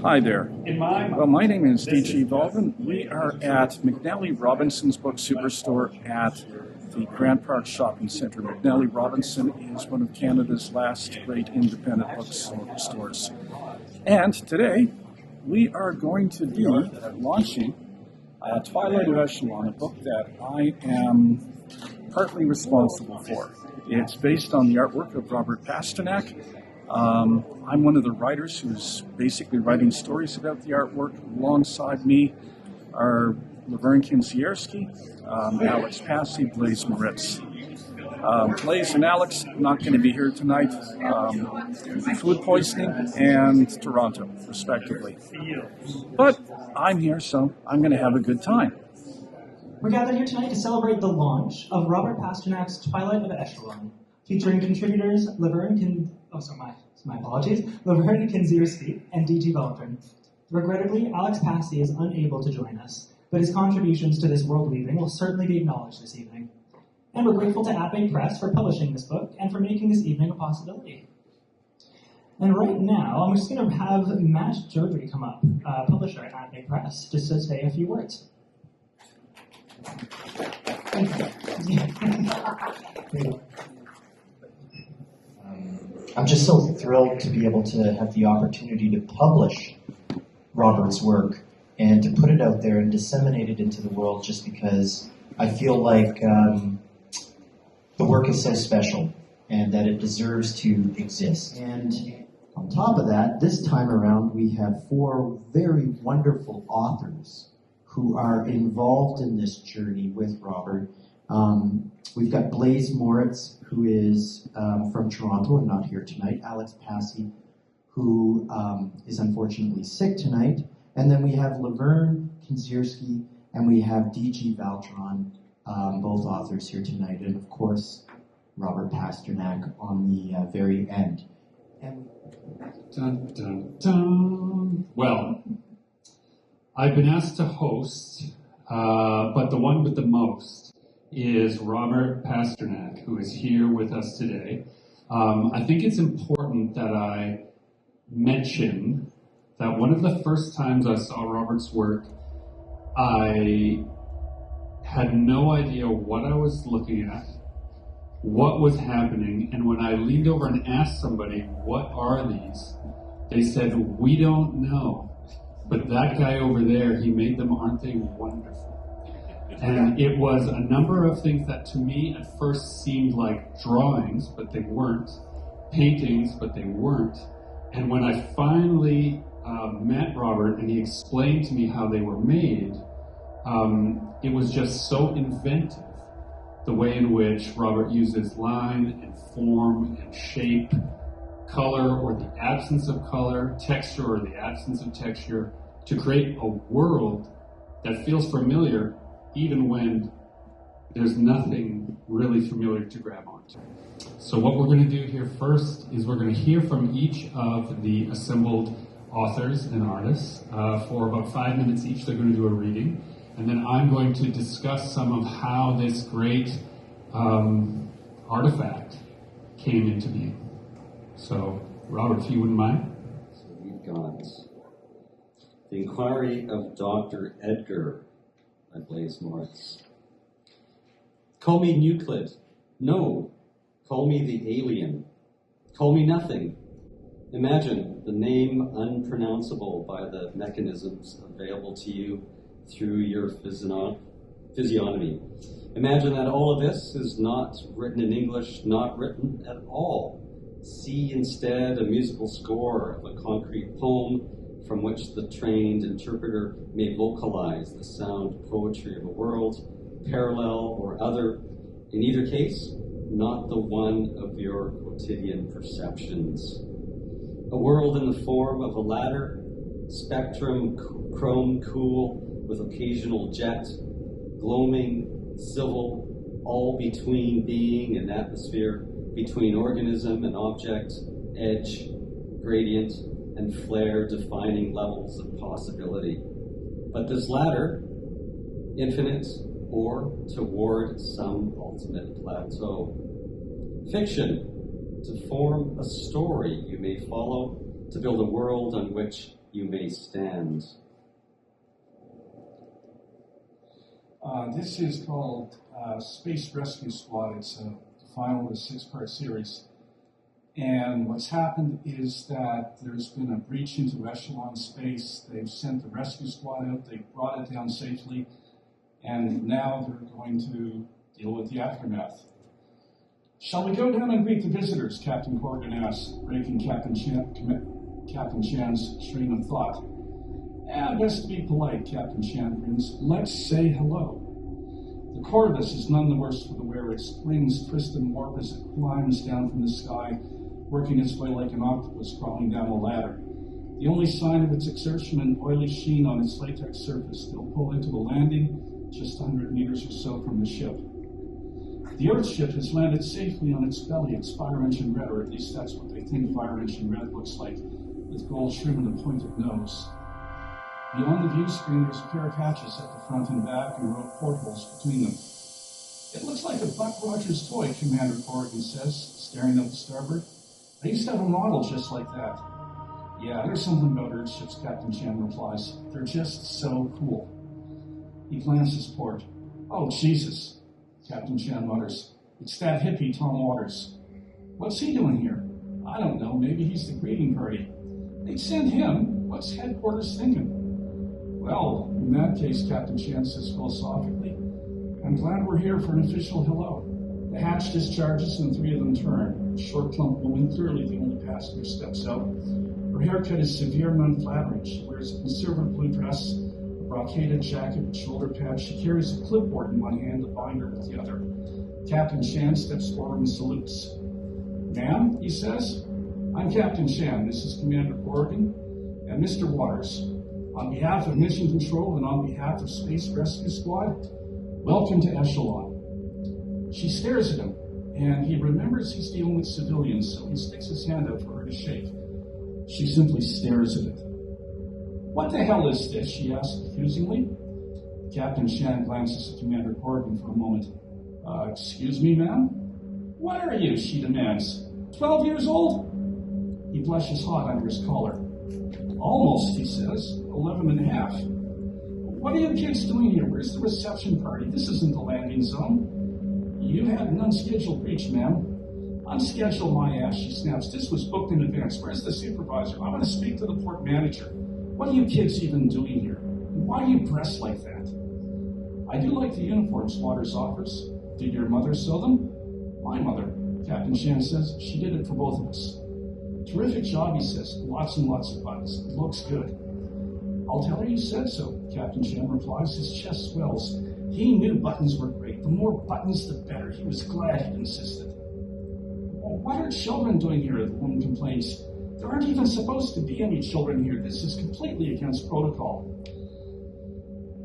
Hi there. Well, my name is D.G. Valdron. We are at McNally Robinson's Book Superstore at the Grand Park Shopping Centre. McNally Robinson is one of Canada's last great independent bookstores. And today, we are going to be launching Twilight of Echelon, a book that I am partly responsible for. It's based on the artwork of Robert Pasternak. I'm one of the writers who's basically writing stories about the artwork. Alongside me are Laverne Kinzierski, Alex Passy, Blaise Moritz. Blaise and Alex not going to be here tonight. Food poisoning and Toronto, respectively. But I'm here, so I'm going to have a good time. We're gathered here tonight to celebrate the launch of Robert Pasternak's Twilight of Echelon, featuring contributors Laverne Kinzierski and D.G. Valdron. Regrettably, Alex Passy is unable to join us, but his contributions to this world weaving will certainly be acknowledged this evening. And we're grateful to At-Bay Press for publishing this book and for making this evening a possibility. And right now, I'm just going to have Matt Jodry come up, publisher at At-Bay Press, just to say a few words. I'm just so thrilled to be able to have the opportunity to publish Robert's work and to put it out there and disseminate it into the world, just because I feel like the work is so special and that it deserves to exist. And on top of that, this time around we have 4 very wonderful authors who are involved in this journey with Robert. We've got Blaise Moritz, who is from Toronto and not here tonight. Alex Passy, who is unfortunately sick tonight. And then we have Laverne Kinzierski and we have D.G. Valdron, both authors here tonight. And of course, Robert Pasternak on the very end. And dun, dun, dun. Well, I've been asked to host, but the one with the most is Robert Pasternak, who is here with us today. I think it's important that I mention that one of the first times I saw Robert's work, I had no idea what I was looking at, what was happening, and when I leaned over and asked somebody, what are these? They said, we don't know. But that guy over there, he made them, aren't they wonderful? And it was a number of things that to me at first seemed like drawings, but they weren't. Paintings, but they weren't. And when I finally met Robert and he explained to me how they were made, it was just so inventive. The way in which Robert uses line and form and shape, color or the absence of color, texture or the absence of texture, to create a world that feels familiar even when there's nothing really familiar to grab onto. So what we're going to do here first is we're going to hear from each of the assembled authors and artists for about 5 minutes each. They're going to do a reading, and then I'm going to discuss some of how this great artifact came into being. So, Robert, if you wouldn't mind. So we've got The Inquiry of Dr. Edgar by Blaise Moritz. Call me Euclid. No. Call me the alien. Call me nothing. Imagine the name unpronounceable by the mechanisms available to you through your physiognomy. Imagine that all of this is not written in English, not written at all. See instead a musical score of a concrete poem from which the trained interpreter may vocalize the sound poetry of a world, parallel or other, in either case, not the one of your quotidian perceptions. A world in the form of a ladder, spectrum, chrome cool, with occasional jet, gloaming, civil, all between being and atmosphere, between organism and object, edge, gradient, and flare defining levels of possibility. But this latter, infinite or toward some ultimate plateau. Fiction, to form a story you may follow, to build a world on which You may stand. This is called Space Rescue Squad. It's the final of a 6-part series. And what's happened is that there's been a breach into Echelon space. They've sent the rescue squad out. They've brought it down safely. And now they're going to deal with the aftermath. Shall we go down and greet the visitors? Captain Corrigan asked, breaking Captain Chan's stream of thought. Best to be polite, Captain Chan grins. Let's say hello. The Corvus is none the worse for the wear. It springs twist and warp as it climbs down from the sky, working its way like an octopus crawling down a ladder. The only sign of its exertion, an oily sheen on its latex surface. They'll pull into the landing just 100 meters or so from the ship. The Earth ship has landed safely on its belly. It's fire engine red, or at least that's what they think fire engine red looks like, with gold trim and a pointed nose. Beyond the view screen, there's a pair of hatches at the front and back and a row of portholes between them. It looks like a Buck Rogers toy, Commander Corrigan says, staring up the starboard. I used to have a model just like that. Yeah, there's something about Earthships, Captain Chan replies. They're just so cool. He glances port. Oh, Jesus, Captain Chan mutters. It's that hippie Tom Waters. What's he doing here? I don't know, maybe he's the greeting party. They'd send him. What's headquarters thinking? Well, in that case, Captain Chan says philosophically, I'm glad we're here for an official hello. The hatch discharges and 3 of them turn. A short, plump woman, clearly the only passenger, steps out. Her haircut is severe and unflattering. She wears a conservative blue dress, a brocaded jacket with shoulder pads. She carries a clipboard in one hand, a binder with the other. Captain Chan steps forward and salutes. Ma'am, he says, I'm Captain Chan. This is Commander Corrigan and Mr. Waters. On behalf of Mission Control and on behalf of Space Rescue Squad, welcome to Echelon. She stares at him, and he remembers he's dealing with civilians, so he sticks his hand out for her to shake. She simply stares at it. What the hell is this? She asks confusingly. Captain Chan glances at Commander Corrigan for a moment. Excuse me, ma'am? What are you? She demands. 12 years old? He blushes hot under his collar. Almost, he says. 11 and a half. What are you kids doing here? Where's the reception party? This isn't the landing zone. You had an unscheduled breach, ma'am. Unscheduled my ass, she snaps. This was booked in advance. Where's the supervisor? I want to speak to the port manager. What are you kids even doing here? Why do you dress like that? I do like the uniforms, Waters offers. Did your mother sew them? My mother, Captain Chan says. She did it for both of us. Terrific job, he says. Lots and lots of buttons. It looks good. I'll tell her you said so, Captain Chan replies. His chest swells. He knew buttons were great. The more buttons, the better. He was glad he'd insisted. Well, what are children doing here? The woman complains. There aren't even supposed to be any children here. This is completely against protocol.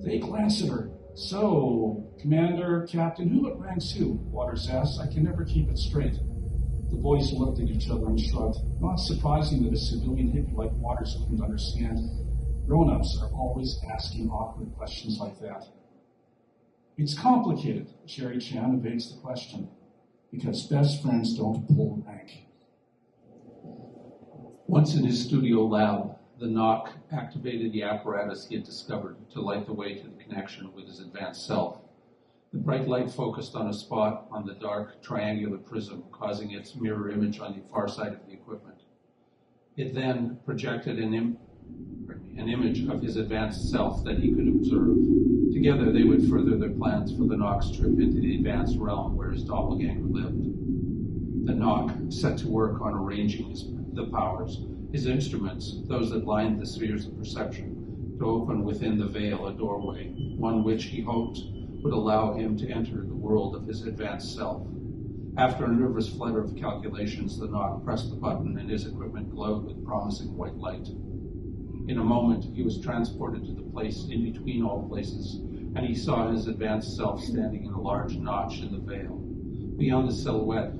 They glance at her. So, Commander, Captain, who outranks who? Waters asks. I can never keep it straight. The boys looked at each other and shrugged. Not surprising that a civilian hippie like Waters couldn't understand. Grown-ups are always asking awkward questions like that. It's complicated, Jerry Chan evades the question, because best friends don't pull rank. Once in his studio lab, the knock activated the apparatus he had discovered to light the way to the connection with his advanced self. The bright light focused on a spot on the dark, triangular prism, causing its mirror image on the far side of the equipment. It then projected an image of his advanced self that he could observe. Together, they would further their plans for the Knock's trip into the advanced realm where his doppelganger lived. The Knock set to work on arranging the powers, his instruments, those that lined the spheres of perception, to open within the veil a doorway, one which he hoped would allow him to enter the world of his advanced self. After a nervous flutter of calculations, the Knock pressed the button and his equipment glowed with promising white light. In a moment, he was transported to the place in between all places, and he saw his advanced self standing in a large notch in the veil. Beyond the silhouette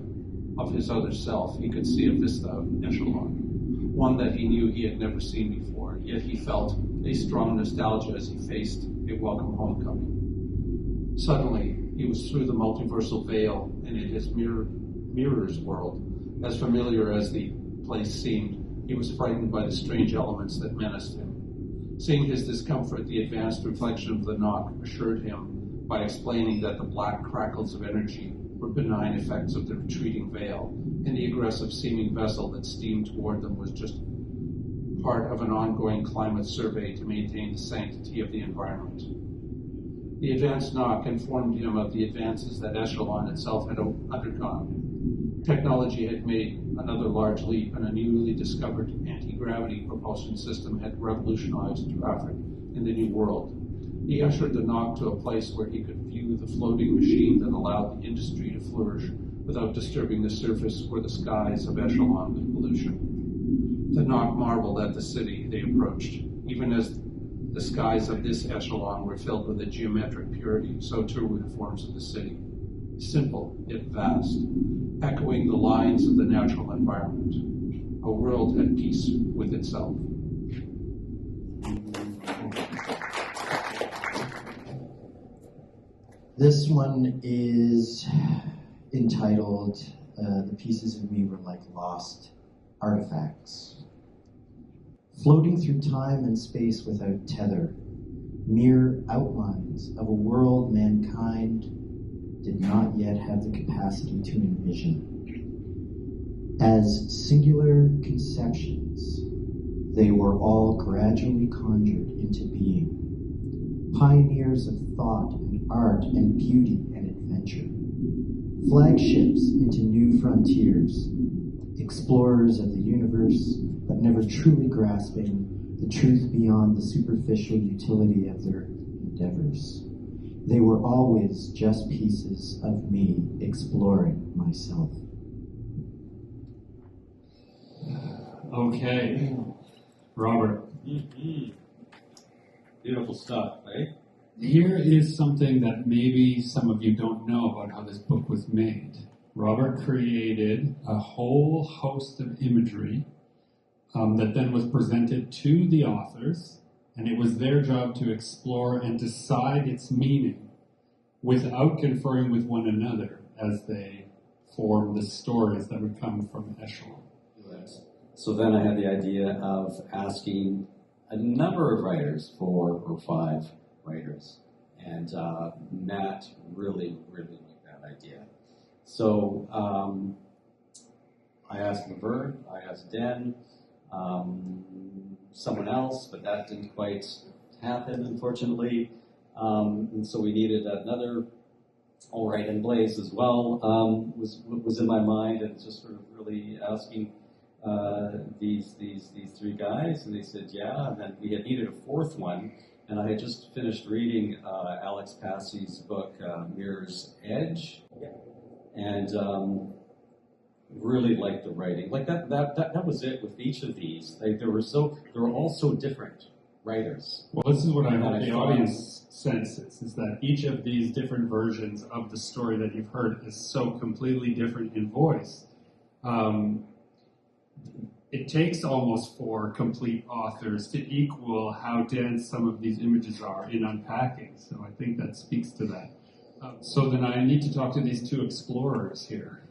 of his other self, he could see a vista of Echelon, one that he knew he had never seen before, yet he felt a strong nostalgia as he faced a welcome homecoming. Suddenly, he was through the multiversal veil and in his mirror's world. As familiar as the place seemed, He was frightened by the strange elements that menaced him. Seeing his discomfort, the advanced reflection of the knock assured him by explaining that the black crackles of energy were benign effects of the retreating veil, and the aggressive seeming vessel that steamed toward them was just part of an ongoing climate survey to maintain the sanctity of the environment. The advanced knock informed him of the advances that Echelon itself had undergone. Technology had made another large leap, and a newly discovered anti-gravity propulsion system had revolutionized traffic in the New World. He ushered the knock to a place where he could view the floating machine that allowed the industry to flourish without disturbing the surface or the skies of Echelon with pollution. The knock marveled at the city they approached. Even as the skies of this Echelon were filled with a geometric purity, so too were the forms of the city. Simple, yet vast, echoing the lines of the natural environment. A world at peace with itself. This one is entitled The Pieces of Me Were Like Lost Artifacts. Floating through time and space without tether, mere outlines of a world mankind did not yet have the capacity to envision. As singular conceptions, they were all gradually conjured into being. Pioneers of thought and art and beauty and adventure. Flagships into new frontiers. Explorers of the universe, but never truly grasping the truth beyond the superficial utility of their endeavors. They were always just pieces of me exploring myself. Okay. Robert. Mm-hmm. Beautiful stuff, right? Here is something that maybe some of you don't know about how this book was made. Robert created a whole host of imagery that then was presented to the authors, and it was their job to explore and decide its meaning without conferring with one another as they formed the stories that would come from Echelon. So then I had the idea of asking a number of writers, 4 or 5 writers, and Matt really liked that idea. So I asked Laverne, I asked Den, someone else, but that didn't quite happen, unfortunately. And so we needed another. All right, and Blaze as well was in my mind, and just sort of really asking these 3 guys, and they said yeah. And then we had needed a 4th one, and I had just finished reading Alex Passey's book Mirror's Edge, and really liked the writing. Like that was it with each of these. They were all so different writers. Well, this is what I hope the audience senses, is that each of these different versions of the story that you've heard is so completely different in voice. It takes almost 4 complete authors to equal how dense some of these images are in unpacking. So I think that speaks to that. So then I need to talk to these 2 explorers here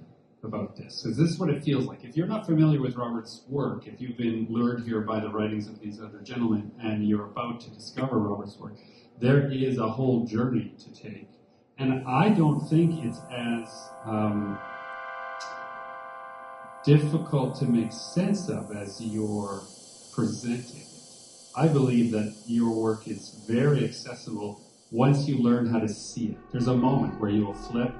about this. Because this is what it feels like. If you're not familiar with Robert's work, if you've been lured here by the writings of these other gentlemen and you're about to discover Robert's work, there is a whole journey to take. And I don't think it's as difficult to make sense of as you're presenting it. I believe that your work is very accessible once you learn how to see it. There's a moment where you will flip,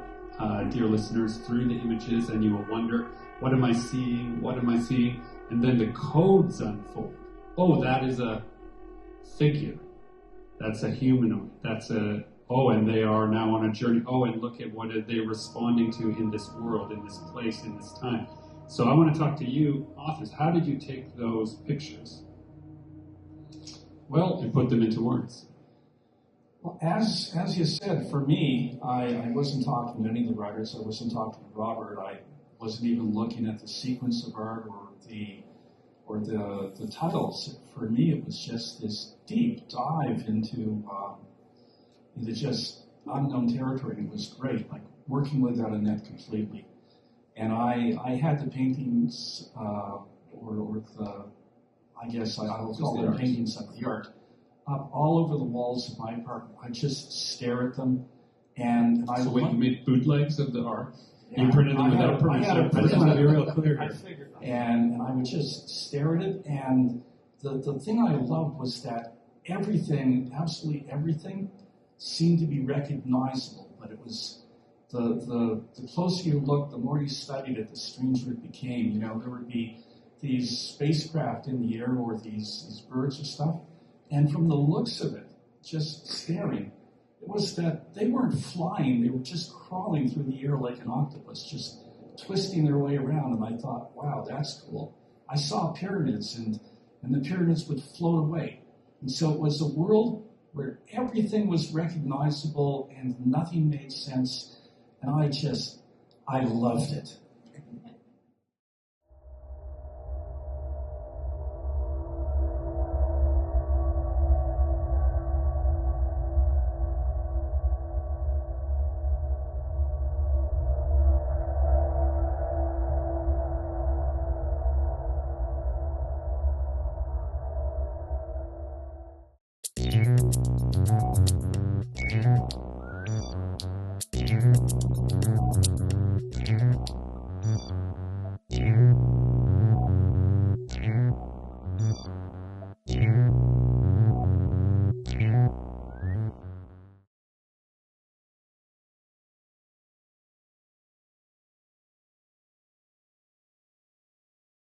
dear listeners, through the images, and you will wonder, what am I seeing? What am I seeing? And then the codes unfold. Oh, that is a figure. That's a humanoid. And they are now on a journey. Oh, and look at what are they responding to in this world, in this place, in this time. So I want to talk to you, authors. How did you take those pictures? Well, and put them into words. Well, as you said, for me, I wasn't talking to any of the writers. I wasn't talking to Robert. I wasn't even looking at the sequence of art or the titles. For me, it was just this deep dive into just unknown territory. It was great, like working without a net completely. And I had the paintings or the, I guess I'll call them paintings of the art, up all over the walls of my apartment. I just stare at them, and I So wait, you made bootlegs of the art? Yeah, You printed them I without had permission? a I just want to be real clear I here. figured, and I would just stare at it, and the thing I loved was that everything, absolutely everything, seemed to be recognizable, but it was the closer you looked, the more you studied it, the stranger it became. You know, there would be these spacecraft in the air or these birds or stuff, and from the looks of it, just staring, it was that they weren't flying, they were just crawling through the air like an octopus, just twisting their way around, and I thought, wow, that's cool. I saw pyramids, and the pyramids would float away. And so it was a world where everything was recognizable and nothing made sense, and I loved it.